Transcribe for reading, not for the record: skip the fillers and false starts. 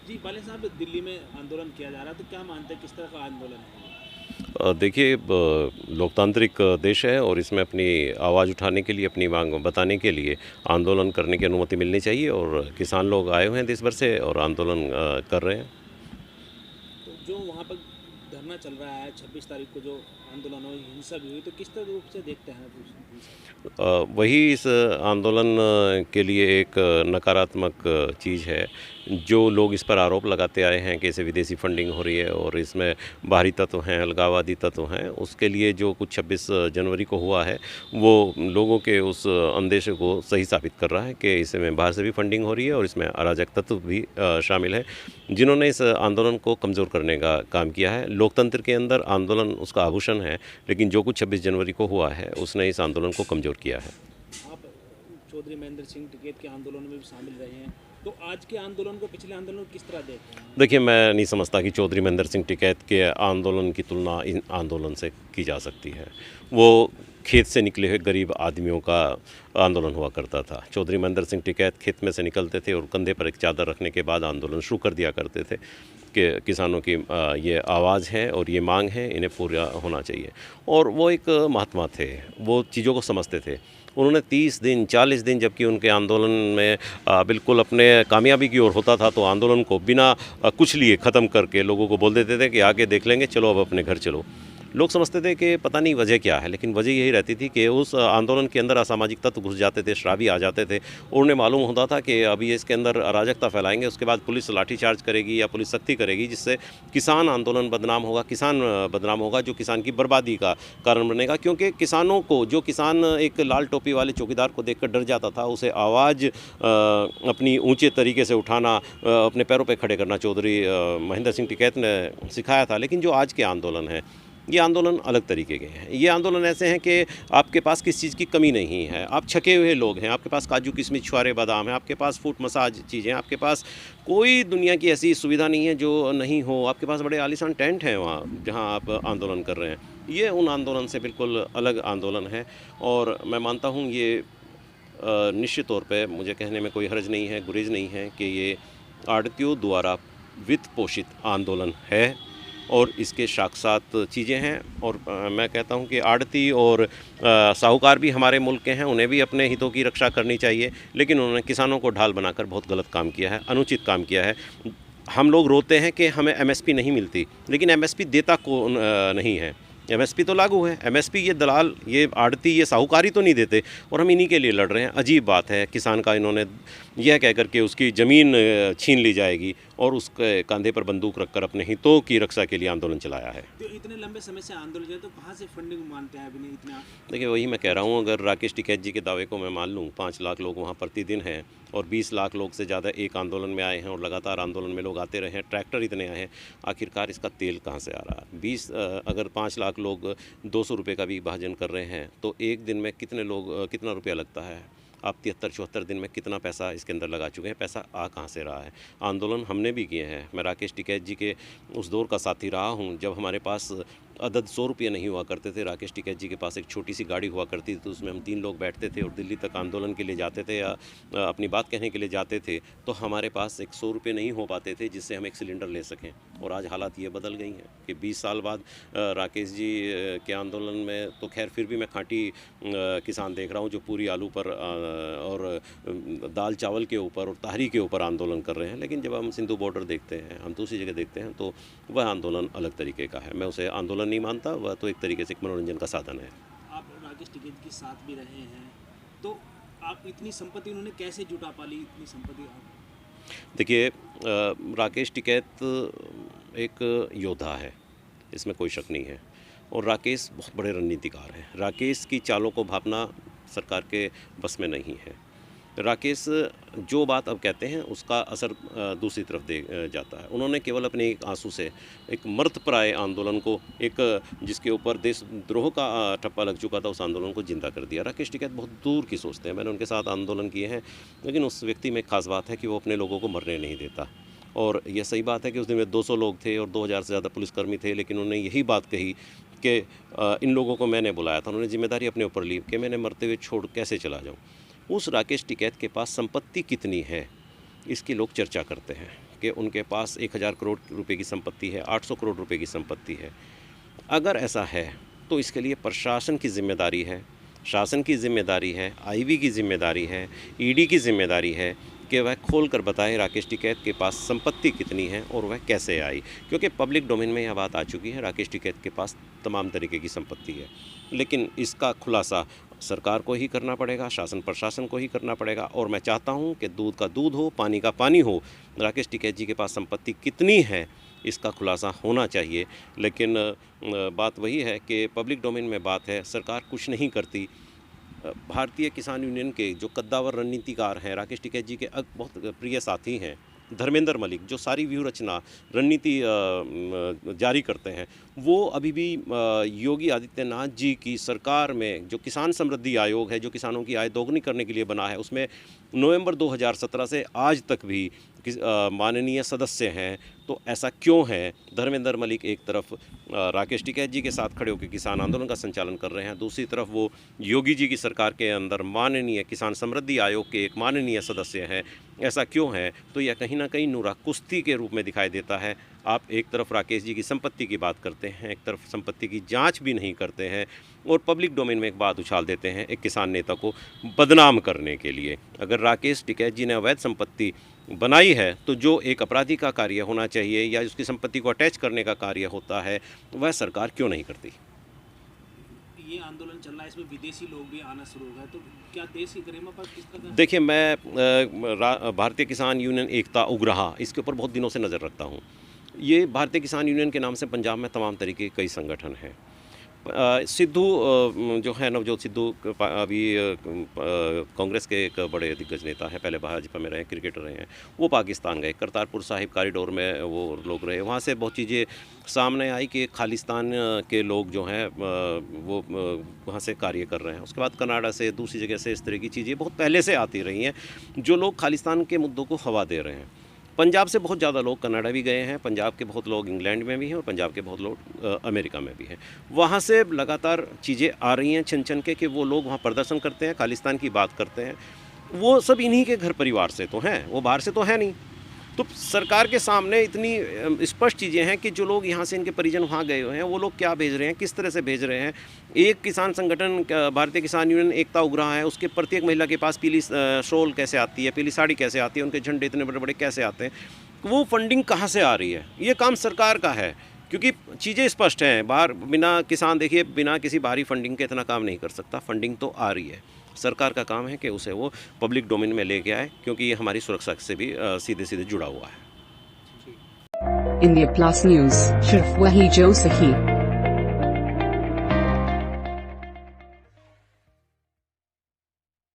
जी, बाले साहब दिल्ली में आंदोलन किया जा रहा है, तो क्या मानते हैं किस तरह का आंदोलन है ये? देखिए लोकतांत्रिक देश है और इसमें अपनी आवाज़ उठाने के लिए, अपनी मांग बताने के लिए आंदोलन करने की अनुमति मिलनी चाहिए और किसान लोग आए हुए हैं देश भर से और आंदोलन कर रहे हैं। तो जो वहाँ पर धरना चल रहा है 26 तारीख को जो आंदोलन हुई, हिंसा भी हुई, तो किस तरह रूप से देखते हैं आप उस हिंसा को? वही इस आंदोलन के लिए एक नकारात्मक चीज़ है। जो लोग इस पर आरोप लगाते आए हैं कि इसे विदेशी फंडिंग हो रही है और इसमें बाहरी तत्व हैं, अलगाववादी तत्व हैं, उसके लिए जो कुछ 26 जनवरी को हुआ है, वो लोगों के उस अंदेशे को सही साबित कर रहा है कि इसमें बाहर से भी फंडिंग हो रही है और इसमें अराजक तत्व भी शामिल हैं, जिन्होंने इस आंदोलन को कमज़ोर करने का काम किया है। लोकतंत्र के अंदर आंदोलन उसका आभूषण है, लेकिन जो कुछ 26 जनवरी को हुआ है, उसने इस आंदोलन को कमज़ोर किया है। आप चौधरी महेंद्र सिंह टिकैत के आंदोलन में भी शामिल रहे हैं, तो आज के आंदोलन को पिछले आंदोलन को किस तरह देखते हैं? देखिए, मैं नहीं समझता कि चौधरी महेंद्र सिंह टिकैत के आंदोलन की तुलना इन आंदोलन से की जा सकती है। वो खेत से निकले हुए गरीब आदमियों का आंदोलन हुआ करता था। चौधरी महेंद्र सिंह टिकैत खेत में से निकलते थे और कंधे पर एक चादर रखने के बाद आंदोलन शुरू कर दिया करते थे कि किसानों की ये आवाज़ है और ये मांग है, इन्हें पूरा होना चाहिए। और वो एक महात्मा थे, वो चीज़ों को समझते थे। उन्होंने 30 दिन 40 दिन जबकि उनके आंदोलन में बिल्कुल अपने कामयाबी की ओर होता था, तो आंदोलन को बिना कुछ लिए ख़त्म करके लोगों को बोल देते थे कि आगे देख लेंगे, चलो अब अपने घर चलो। लोग समझते थे कि पता नहीं वजह क्या है, लेकिन वजह यही रहती थी कि उस आंदोलन के अंदर असामाजिक तत्व घुस जाते थे, शराबी आ जाते थे। और उन्हें मालूम होता था कि अब ये इसके अंदर अराजकता फैलाएंगे, उसके बाद पुलिस लाठीचार्ज करेगी या पुलिस सख्ती करेगी, जिससे किसान आंदोलन बदनाम होगा, किसान बदनाम होगा, जो किसान की बर्बादी का कारण बनेगा। क्योंकि किसानों को, जो किसान एक लाल टोपी वाले चौकीदार को देखकर डर जाता था, उसे आवाज़ अपनी ऊंचे तरीके से उठाना, अपने पैरों पे खड़े करना चौधरी महेंद्र सिंह टिकैत ने सिखाया था। लेकिन जो आज के आंदोलन है, ये आंदोलन अलग तरीके के हैं। ये आंदोलन ऐसे हैं कि आपके पास किसी चीज़ की कमी नहीं है, आप छके हुए लोग हैं, आपके पास काजू किशमिश छुआरे बादाम है, आपके पास फूट मसाज चीज़ें, आपके पास कोई दुनिया की ऐसी सुविधा नहीं है जो नहीं हो, आपके पास बड़े आलीशान टेंट हैं वहाँ जहाँ आप आंदोलन कर रहे हैं। ये उन आंदोलन से बिल्कुल अलग आंदोलन है और मैं मानता हूँ ये निश्चित तौर पे मुझे कहने में कोई हर्ज नहीं है, गुरेज नहीं है कि ये आड़तियों द्वारा वित्त पोषित आंदोलन है और इसके साथ चीज़ें हैं। और मैं कहता हूँ कि आड़ती और साहूकार भी हमारे मुल्क के हैं, उन्हें भी अपने हितों की रक्षा करनी चाहिए, लेकिन उन्होंने किसानों को ढाल बनाकर बहुत गलत काम किया है, अनुचित काम किया है। हम लोग रोते हैं कि हमें एमएसपी नहीं मिलती, लेकिन एमएसपी देता कौन नहीं है। एमएसपी तो लागू है, एमएसपी ये दलाल, ये आड़ती, ये साहूकारी तो नहीं देते और हम इन्हीं के लिए लड़ रहे हैं। अजीब बात है, किसान का इन्होंने यह कह कर के उसकी ज़मीन छीन ली जाएगी और उसके कंधे पर बंदूक रखकर अपने हितों की रक्षा के लिए आंदोलन चलाया है। तो इतने लंबे समय से आंदोलन चल रहा है, तो कहाँ से फंडिंग मानते हैं अभी नहीं इतना? देखिए, वही मैं कह रहा हूँ, अगर राकेश टिकैत जी के दावे को मैं मान लूँ, 5 लाख लोग वहाँ प्रतिदिन हैं और 20 लाख लोग से ज़्यादा एक आंदोलन में आए हैं और लगातार आंदोलन में लोग आते रहे हैं, ट्रैक्टर इतने आए हैं, आखिरकार इसका तेल कहाँ से आ रहा है? अगर 5 लाख लोग 200 रुपये का भी विभाजन कर रहे हैं, तो एक दिन में कितने लोग कितना रुपया लगता है? आप 73-74 दिन में कितना पैसा इसके अंदर लगा चुके हैं, पैसा आ कहाँ से रहा है? आंदोलन हमने भी किए हैं। मैं राकेश टिकैत जी के उस दौर का साथी रहा हूँ, जब हमारे पास अदद 100 रुपये नहीं हुआ करते थे। राकेश टिकैत जी के पास एक छोटी सी गाड़ी हुआ करती थी, तो उसमें हम 3 लोग बैठते थे और दिल्ली तक आंदोलन के लिए जाते थे या अपनी बात कहने के लिए जाते थे, तो हमारे पास एक 100 रुपये नहीं हो पाते थे जिससे हम एक सिलेंडर ले सकें। और आज हालात ये बदल गई हैं कि 20 साल बाद राकेश जी के आंदोलन में तो खैर फिर भी मैं खाँटी किसान देख रहा हूँ, जो पूरी आलू पर और दाल चावल के ऊपर और ताहरी के ऊपर आंदोलन कर रहे हैं। लेकिन जब हम सिंधु बॉर्डर देखते हैं, हम दूसरी जगह देखते हैं, तो वह आंदोलन अलग तरीके का है। मैं उसे आंदोलन नहीं मानता, वह तो एक तरीके से एक मनोरंजन का साधन है। आप राकेश टिकैत के साथ भी रहे हैं, तो आप इतनी संपत्ति उन्होंने कैसे जुटा पाली, इतनी संपत्ति आप? देखिए, राकेश टिकैत एक योद्धा है, इसमें कोई शक नहीं है और राकेश बहुत बड़े रणनीतिकार हैं। राकेश की चालों को भांपना सरकार के बस में नहीं है। राकेश जो बात अब कहते हैं उसका असर दूसरी तरफ दे जाता है। उन्होंने केवल अपने एक आंसू से एक मर्दप्राय आंदोलन को, एक जिसके ऊपर देशद्रोह का ठप्पा लग चुका था, उस आंदोलन को जिंदा कर दिया। राकेश टिकैत बहुत दूर की सोचते हैं, मैंने उनके साथ आंदोलन किए हैं, लेकिन उस व्यक्ति में एक खास बात है कि वो अपने लोगों को मरने नहीं देता। और यह सही बात है कि उस दिन में 200 लोग थे और 2000 से ज़्यादा पुलिसकर्मी थे, लेकिन उन्होंने यही बात कही कि इन लोगों को मैंने बुलाया था, उन्होंने जिम्मेदारी अपने ऊपर ली कि मैंने मरते हुए छोड़ कैसे चला जाऊँ। उस राकेश टिकैत के पास संपत्ति कितनी है, इसकी लोग चर्चा करते हैं कि उनके पास 1000 करोड़ रुपए की संपत्ति है, 800 करोड़ रुपए की संपत्ति है। अगर ऐसा है तो इसके लिए प्रशासन की जिम्मेदारी है, शासन की जिम्मेदारी है, आईबी की जिम्मेदारी है, ईडी की जिम्मेदारी है कि वह खोल कर बताए राकेश टिकैत के पास संपत्ति कितनी है और वह कैसे आई। क्योंकि पब्लिक डोमेन में यह बात आ चुकी है, राकेश टिकैत के पास तमाम तरीके की संपत्ति है, लेकिन इसका खुलासा सरकार को ही करना पड़ेगा, शासन प्रशासन को ही करना पड़ेगा। और मैं चाहता हूं कि दूध का दूध हो, पानी का पानी हो, राकेश टिकैत जी के पास संपत्ति कितनी है इसका खुलासा होना चाहिए। लेकिन बात वही है कि पब्लिक डोमेन में बात है, सरकार कुछ नहीं करती। भारतीय किसान यूनियन के जो कद्दावर रणनीतिकार हैं, राकेश टिकैत जी के बहुत प्रिय साथी हैं धर्मेंद्र मलिक, जो सारी व्यूह रचना रणनीति जारी करते हैं, वो अभी भी योगी आदित्यनाथ जी की सरकार में जो किसान समृद्धि आयोग है, जो किसानों की आय दोगुनी करने के लिए बना है, उसमें नवंबर 2017 से आज तक भी माननीय सदस्य हैं। तो ऐसा क्यों है? धर्मेंद्र मलिक एक तरफ राकेश टिकैत जी के साथ खड़े होकर किसान आंदोलन का संचालन कर रहे हैं, दूसरी तरफ वो योगी जी की सरकार के अंदर माननीय किसान समृद्धि आयोग के एक माननीय सदस्य हैं। ऐसा क्यों है? तो यह कहीं ना कहीं नूरा कुश्ती के रूप में दिखाई देता है। आप एक तरफ राकेश जी की संपत्ति की बात करते हैं, एक तरफ संपत्ति की जांच भी नहीं करते हैं और पब्लिक डोमेन में एक बात उछाल देते हैं एक किसान नेता को बदनाम करने के लिए। अगर राकेश टिकैत जी ने अवैध संपत्ति बनाई है तो जो एक अपराधी का कार्य होना चाहिए या उसकी संपत्ति को अटैच करने का कार्य होता है, वह सरकार क्यों नहीं करती? ये आंदोलन चल रहा है, इसमें विदेशी लोग भी आना शुरू हो गए, तो क्या देश की गरिमा पर किस तरह? देखिए, मैं भारतीय किसान यूनियन एकता उग्रहा, इसके ऊपर बहुत दिनों से नज़र रखता हूँ। ये भारतीय किसान यूनियन के नाम से पंजाब में तमाम तरीके के कई संगठन हैं। सिद्धू जो है, नवजोत सिद्धू अभी कांग्रेस के एक बड़े दिग्गज नेता हैं, पहले भाजपा में रहे, क्रिकेटर रहे हैं। वो पाकिस्तान गए, करतारपुर साहिब कॉरिडोर में वो लोग रहे, वहाँ से बहुत चीज़ें सामने आई कि खालिस्तान के लोग जो हैं वो वहाँ से कार्य कर रहे हैं। उसके बाद कनाडा से, दूसरी जगह से इस तरह की चीज़ें बहुत पहले से आती रही हैं, जो लोग खालिस्तान के मुद्दों को हवा दे रहे हैं। पंजाब से बहुत ज़्यादा लोग कनाडा भी गए हैं, पंजाब के बहुत लोग इंग्लैंड में भी हैं और पंजाब के बहुत लोग अमेरिका में भी हैं। वहाँ से लगातार चीज़ें आ रही हैं छन छन के कि वो लोग वहाँ प्रदर्शन करते हैं, खालिस्तान की बात करते हैं। वो सब इन्हीं के घर परिवार से तो हैं, वो बाहर से तो है नहीं। तो सरकार के सामने इतनी स्पष्ट चीज़ें हैं कि जो लोग यहाँ से, इनके परिजन वहाँ गए हुए हैं, वो लोग क्या भेज रहे हैं, किस तरह से भेज रहे हैं। एक किसान संगठन भारतीय किसान यूनियन एकता उग्रहा है, उसके प्रत्येक महिला के पास पीली शॉल कैसे आती है, पीली साड़ी कैसे आती है, उनके झंडे इतने बड़े बड़े कैसे आते हैं, वो फंडिंग कहाँ से आ रही है? ये काम सरकार का है, क्योंकि चीज़ें स्पष्ट हैं। बाहर बिना किसान, देखिए, बिना किसी बाहरी फंडिंग के इतना काम नहीं कर सकता। फंडिंग तो आ रही है, सरकार का काम है कि उसे वो पब्लिक डोमेन में लेके आए, क्योंकि ये हमारी सुरक्षा से भी सीधे सीधे जुड़ा हुआ है। इंडिया प्लस न्यूज़, सिर्फ वही जो सही।